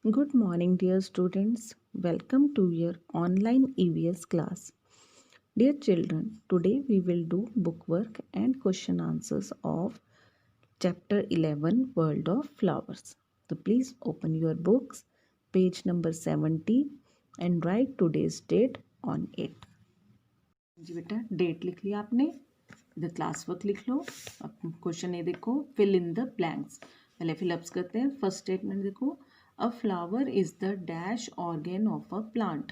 Good morning, dear students. Welcome to your online EVS class. Dear children, today we will do bookwork and question answers of chapter 11 World of Flowers. So please open your books, page number 70 and write today's date on it. जी बेटा date लिख लिया आपने, इधर class work लिख लो। अब question ये देखो, fill in the blanks. पहले फिलअप्स करते हैं। फर्स्ट स्टेटमेंट देखो, अ flower is the dash organ of a plant.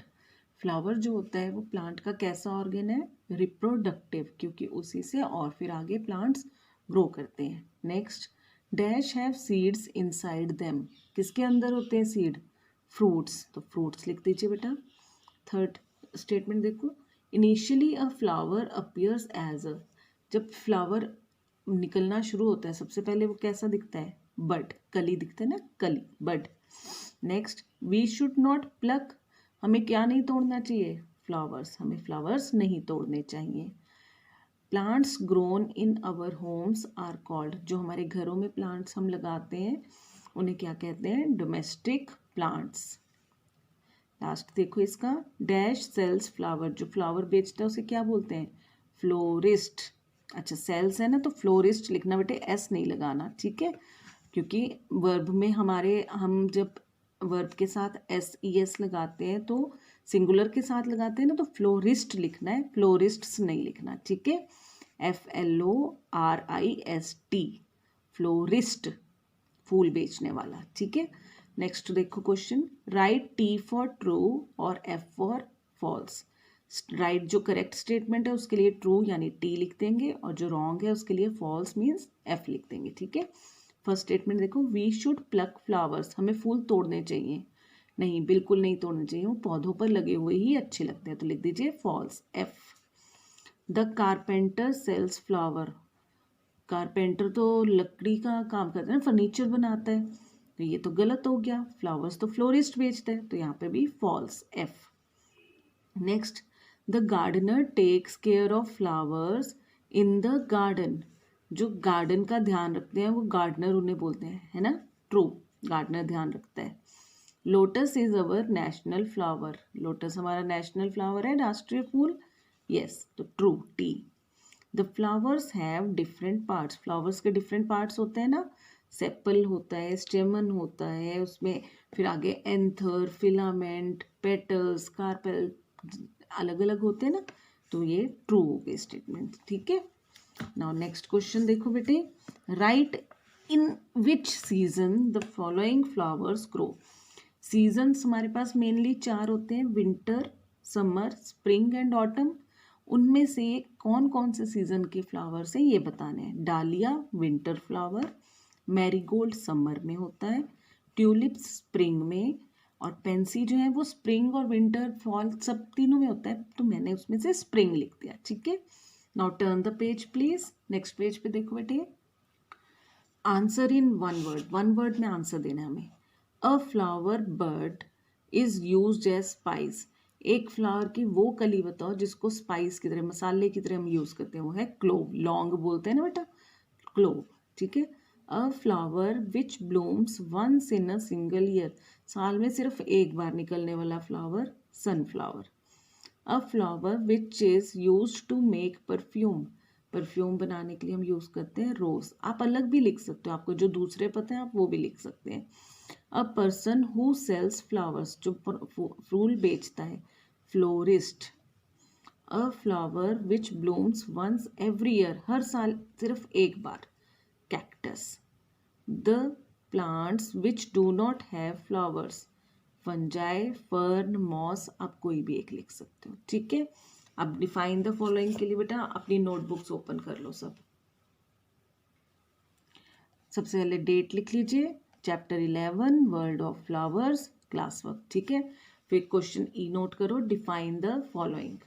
Flower जो होता है वो प्लांट का कैसा ऑर्गेन है? रिप्रोडक्टिव, क्योंकि उसी से और फिर आगे प्लांट्स ग्रो करते हैं। Next, dash have seeds inside them. किसके अंदर होते हैं सीड? फ्रूट्स, तो फ्रूट्स लिख दीजिए बेटा। थर्ड स्टेटमेंट देखो, initially a flower appears as a. जब फ्लावर निकलना शुरू होता है सबसे पहले वो कैसा दिखता है? बड, कली दिखता है ना, कली, bud. Next, we should not pluck. हमें क्या नहीं तोड़ना चाहिए? फ्लावर्स, हमें फ्लावर्स नहीं तोड़ने चाहिए। Plants grown in our homes are called. जो हमारे घरों में प्लांट्स हम लगाते हैं उन्हें क्या कहते हैं? Domestic plants. लास्ट देखो इसका, डैश सेल्स फ्लावर। जो फ्लावर बेचता है उसे क्या बोलते हैं? फ्लोरिस्ट। अच्छा, सेल्स है ना तो फ्लोरिस्ट लिखना बेटे, एस नहीं लगाना, ठीक है? क्योंकि वर्ब में हम जब वर्ब के साथ एस ई एस लगाते हैं तो सिंगुलर के साथ लगाते हैं ना, तो फ्लोरिस्ट लिखना है, फ्लोरिस्ट्स नहीं लिखना, ठीक है? FLORIST, फ्लोरिस्ट, फूल बेचने वाला, ठीक है? नेक्स्ट देखो question, right T for true और एफ फॉर फॉल्स। राइट जो करेक्ट स्टेटमेंट है उसके लिए ट्रू यानी टी लिख देंगे, और जो रॉन्ग है उसके लिए फॉल्स मीन्स एफ लिख देंगे, ठीक है? फर्स्ट स्टेटमेंट देखो, वी शुड प्लक फ्लावर्स। हमें फूल तोड़ने चाहिए? नहीं, बिल्कुल नहीं तोड़ने चाहिए, वो पौधों पर लगे हुए ही अच्छे लगते हैं, तो लिख दीजिए false, F. The carpenter sells flower. Carpenter तो लकड़ी का काम करता है ना, फर्नीचर बनाता है, तो ये तो गलत हो गया। फ्लावर्स तो फ्लोरिस्ट बेचता है, तो यहाँ पे भी false, F. Next, the gardener takes care of flowers in the garden. जो गार्डन का ध्यान रखते हैं वो गार्डनर उन्हें बोलते हैं, है ना? ट्रू, गार्डनर ध्यान रखता है। Lotus is our national flower. Lotus हमारा नेशनल फ्लावर है, राष्ट्रीय फूल, यस, तो true, T. The flowers have different parts. Flowers के डिफरेंट पार्ट्स होते हैं ना, सेपल होता है, स्टेमन होता है, उसमें फिर आगे एंथर, फिलामेंट, पेटल्स, कार्पेल, अलग अलग होते हैं ना, तो ये ट्रू हो गई स्टेटमेंट, ठीक है? नाउ नेक्स्ट क्वेश्चन देखो बेटे, right in which season the following flowers grow. Seasons हमारे पास मेनली 4 होते हैं, winter, summer, spring and autumn. उनमें से कौन कौन से सीजन के फ्लावर्स हैं ये बताने हैं। डालिया विंटर फ्लावर, मैरीगोल्ड समर में होता है, ट्यूलिप्स स्प्रिंग में, और पेंसी जो है वो स्प्रिंग और विंटर, फॉल, सब तीनों में होता है, तो मैंने उसमें से स्प्रिंग लिख दिया, ठीक है? Now turn the page please. Next page पे देखो बेटे, आंसर इन वन वर्ड में आंसर देना है हमें। A flower bud is used as spice. एक फ्लावर की वो कली बताओ जिसको स्पाइस की तरह, मसाले की तरह हम यूज करते हैं, वो है क्लोव। लौंग बोलते हैं ना बेटा, क्लोव, ठीक है? A flower which blooms once in a single year. साल में सिर्फ एक बार निकलने वाला flower, sunflower. A flower which is use to make perfume. Perfume बनाने के लिए हम यूज करते हैं रोज। आप अलग भी लिख सकते हो, आपको जो दूसरे पता है आप वो भी लिख सकते हैं। A person who sells flowers, जो फूल बेचता है, florist. A flower which blooms once every year, हर साल सिर्फ एक बार, cactus. The plants which do not have flowers, fungi, fern, moss, आप कोई भी एक लिख सकते हो, ठीक है? अब डिफाइन द फॉलोइंग के लिए बेटा अपनी नोटबुक्स ओपन कर लो सब। सबसे पहले डेट लिख लीजिए, chapter 11 world of flowers, class work, ठीक है? फिर क्वेश्चन ई नोट करो, डिफाइन द फॉलोइंग,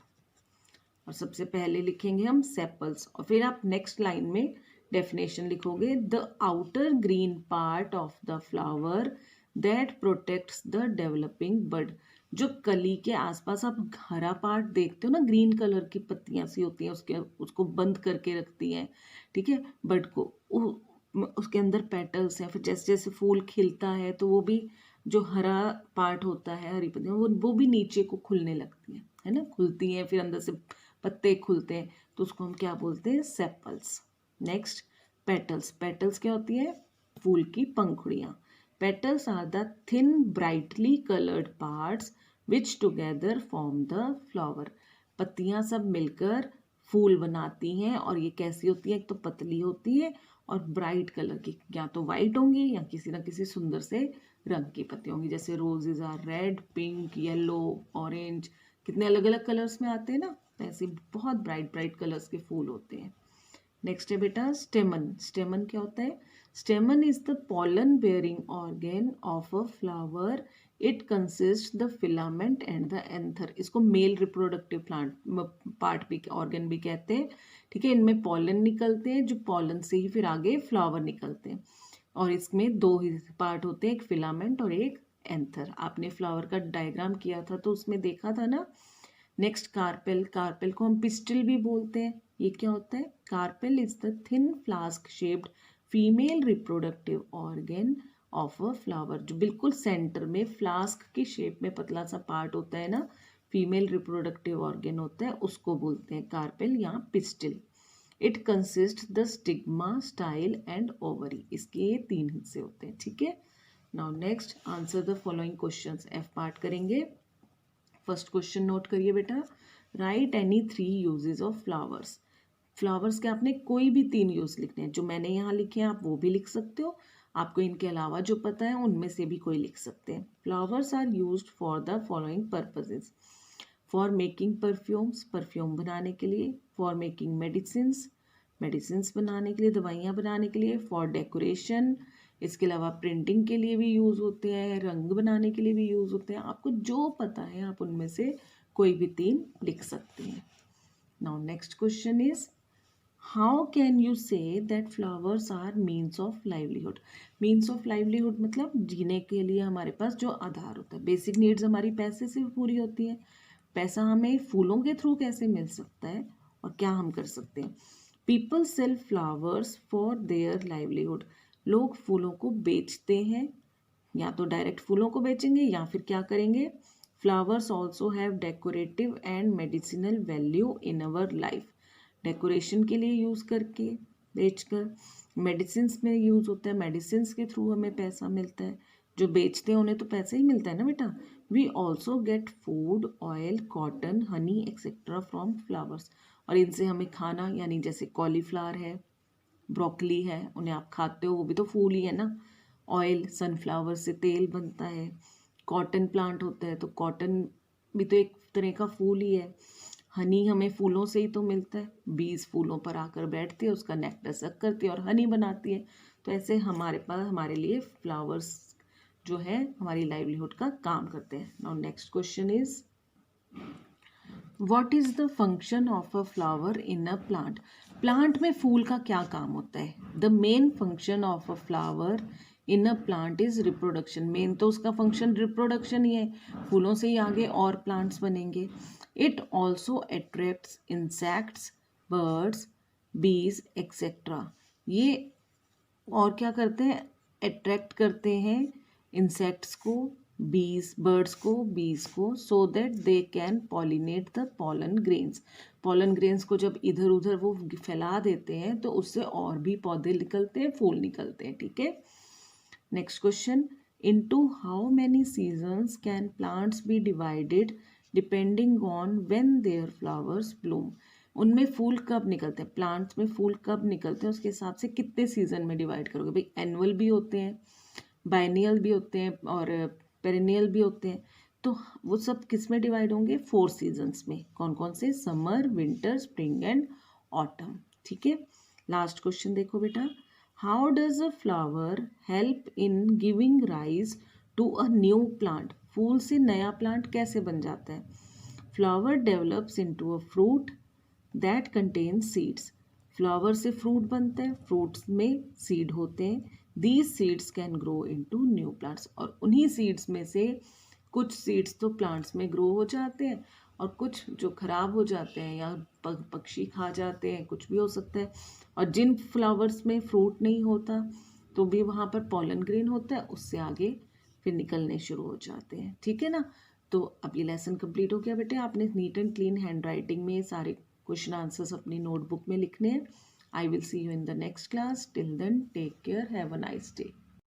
और सबसे पहले लिखेंगे हम सेपल्स, और फिर आप नेक्स्ट लाइन में डेफिनेशन लिखोगे, the outer green part of the flower that protects the developing bud. जो कली के आसपास आप हरा पार्ट देखते हो ना, ग्रीन कलर की पत्तियां सी होती हैं उसके, उसको बंद करके रखती हैं, ठीक है, बड को। उसके अंदर पेटल्स हैं, फिर जैसे जैसे फूल खिलता है तो वो भी जो हरा पार्ट होता है, हरी पत्तियाँ, वो भी नीचे को खुलने लगती हैं, है ना, खुलती हैं, फिर अंदर से पत्ते खुलते हैं, तो उसको हम क्या बोलते हैं, सेपल्स। Next, petals. पेटल्स क्या होती है, फूल की पंखुड़ियाँ। Petals are the thin brightly coloured parts which together form the flower. पत्तियाँ सब मिलकर फूल बनाती हैं, और ये कैसी होती है, एक तो पतली होती है और ब्राइट कलर की, या तो वाइट होंगी या किसी ना किसी सुंदर से रंग की पत्ती होंगी, जैसे roses are red, pink, yellow, orange, कितने अलग अलग कलर्स में आते हैं ना, तो ऐसे बहुत ब्राइट ब्राइट कलर्स के फूल होते हैं। नेक्स्ट है बेटा स्टेमन। स्टेमन क्या होता है, स्टेमन is the pollen bearing organ of a flower. It consist the filament and the anther. इसको मेल रिप्रोडक्टिव प्लांट पार्ट भी, ऑर्गन भी कहते हैं, ठीक है। इनमें पॉलन निकलते हैं, जो पॉलन से ही फिर आगे फ्लावर निकलते हैं, और इसमें दो ही पार्ट होते हैं, एक फिलामेंट और एक एंथर। आपने फ्लावर का डायग्राम किया था तो उसमें देखा था ना। Next carpel. कार्पेल को हम पिस्टिल भी बोलते हैं। ये क्या होता है, carpel is the thin flask shaped female reproductive organ of a flower. जो बिल्कुल सेंटर में फ्लास्क की शेप में पतला सा पार्ट होता है ना, फीमेल रिप्रोडक्टिव ऑर्गेन होता है, उसको बोलते हैं कार्पेल या pistil. It consist the stigma, style and ovary. इसके ये 3 हिस्से होते हैं, ठीक है। Now next, answer the following questions. F part करेंगे। फर्स्ट क्वेश्चन नोट करिए बेटा, right any 3 uses of flowers. Flowers के आपने कोई भी 3 यूज लिखने हैं, जो मैंने यहाँ लिखे हैं आप वो भी लिख सकते हो, आपको इनके अलावा जो पता है उनमें से भी कोई लिख सकते हैं। Flowers are used for the following purposes. For making perfumes, perfume बनाने के लिए। फॉर मेकिंग मेडिसिन्स, मेडिसिन्स बनाने के लिए, दवाइयाँ बनाने के लिए। फॉर डेकोरेशन, इसके अलावा प्रिंटिंग के लिए भी यूज़ होते हैं, रंग बनाने के लिए भी यूज़ होते हैं। आपको जो पता है आप उनमें से कोई भी 3 लिख सकते हैं। Now next question is, how can you say that flowers are means of livelihood. Means of livelihood मतलब जीने के लिए हमारे पास जो आधार होता है, बेसिक नीड्स हमारी पैसे से पूरी होती है। पैसा हमें फूलों के थ्रू कैसे मिल सकता है, और क्या हम कर सकते हैं। People sell flowers for their livelihood. लोग फूलों को बेचते हैं, या तो डायरेक्ट फूलों को बेचेंगे या फिर क्या करेंगे, flowers also have decorative and medicinal value in our life. Decoration के लिए यूज़ करके, बेचकर, मेडिसिन में यूज़ होता है, मेडिसिन के थ्रू हमें पैसा मिलता है, जो बेचते हैं उन्हें तो पैसा ही मिलता है ना बेटा। We also get food, oil, cotton, honey etcetera from flowers. और इनसे हमें खाना, यानी जैसे कॉलीफ्लावर है, ब्रोकली है, उन्हें आप खाते हो, वो भी तो फूल ही है ना। ऑयल, सनफ्लावर से तेल बनता है। कॉटन प्लांट होता है तो कॉटन भी तो एक तरह का फूल ही है। हनी हमें फूलों से ही तो मिलता है, बीज फूलों पर आकर बैठती है, उसका नेक्टर सक करती है और हनी बनाती है। तो ऐसे हमारे पास, हमारे लिए फ्लावर्स जो है हमारी लाइवलीहुड का काम करते हैं। Now next question is, what is the function of a flower in a plant. Plant में फूल का क्या काम होता है। The main function of a flower in a plant is reproduction. Main तो उसका फंक्शन रिप्रोडक्शन ही है, फूलों से ही आगे और प्लांट्स बनेंगे। It also attracts insects, birds, बीज एक्सेट्रा। ये और क्या करते हैं, अट्रैक्ट करते हैं इंसेक्ट्स को, बीज, बर्ड्स को, बीज को, so that they can pollinate the pollen grains. Pollen grains को जब इधर उधर वो फैला देते हैं तो उससे और भी पौधे निकलते हैं, फूल निकलते हैं, ठीक है। Next question, into how many seasons can plants be divided depending on when their flowers bloom. उनमें फूल कब निकलते हैं, प्लांट्स में फूल कब निकलते हैं, उसके हिसाब से कितने सीजन में डिवाइड करोगे भाई। एनुअल भी होते हैं, बाइनियल भी होते हैं, और पेरिनियल भी होते हैं। तो वो सब किस में डिवाइड होंगे, 4 सीजन्स में। कौन कौन से, summer, winter, spring and autumn, ठीक है। लास्ट क्वेश्चन देखो बेटा, how does a flower help in giving rise to a new plant. फूल से नया प्लांट कैसे बन जाता है। Flower develops into a fruit that contains seeds. Flower से फ्रूट बनता है, फ्रूट्स में सीड होते हैं। These seeds can grow into new plants. और उन्हीं सीड्स में से कुछ सीड्स तो प्लांट्स में ग्रो हो जाते हैं, और कुछ जो खराब हो जाते हैं या पक्षी खा जाते हैं, कुछ भी हो सकता है। और जिन फ्लावर्स में फ्रूट नहीं होता तो भी वहाँ पर पॉलन ग्रेन होता है, उससे आगे फिर निकलने शुरू हो जाते हैं, ठीक है ना। तो अब ये लेसन कंप्लीट हो गया बेटे। आपने neat and clean handwriting में सारे क्वेश्चन आंसर्स अपनी नोटबुक में लिखने हैं। I will see you in the next class. Till then take care, have a nice day.